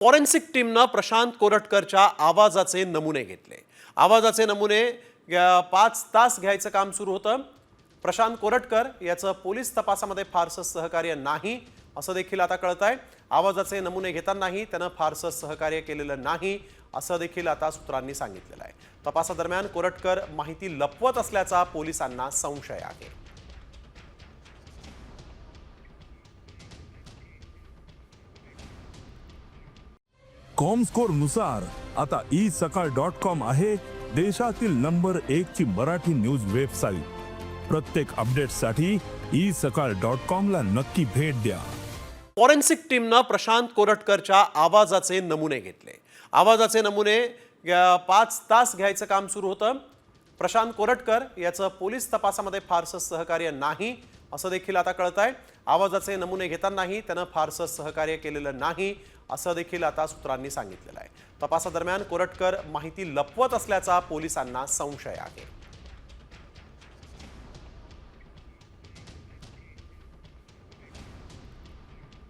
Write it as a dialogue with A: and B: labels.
A: Forensic टीमनं प्रशांत कोरटकरच्या आवाजाचे नमुने घेतले। आवाजाचे नमुने 5 तास घ्यायचं काम सुरू होतं। प्रशांत कोरटकर याचं पोलीस तपासामध्ये फारसं सहकार्य नाही असं देखील आता कळतंय। आवाजाचे नमुने घेतानाही त्यानं फारसं सहकार्य केलेलं नाही असं देखील आता सूत्रांनी सांगितलेलं आहे। तपासादरम्यान कोरटकर माहिती लपवत असल्याचा पोलिसांना संशय आहे।
B: कॉमस्कोर नुसार आता isakal.com आहे देशातील नंबर 1 ची मराठी न्यूज वेबसाईट। प्रत्येक अपडेटसाठी isakal.com ला नक्की भेट द्या।
A: फॉरेन्सिक टीमनं प्रशांत कोरटकरच्या आवाजाचे नमुने घेतले। आवाजाचे नमुने 5 तास घ्यायचं काम सुरू होतं। प्रशांत कोरटकर याचं पोलीस तपासामध्ये फारसं सहकार्य नाही असं देखील आता कळतंय। आवाजाचे नमुने घेतानाही त्यानं फारसं सहकार्य केलेलं नाही असं देखील आता सूत्रांनी सांगितलेलं आहे। तपासादरम्यान कोरटकर माहिती लपवत असल्याचा पोलिसांना संशय आहे।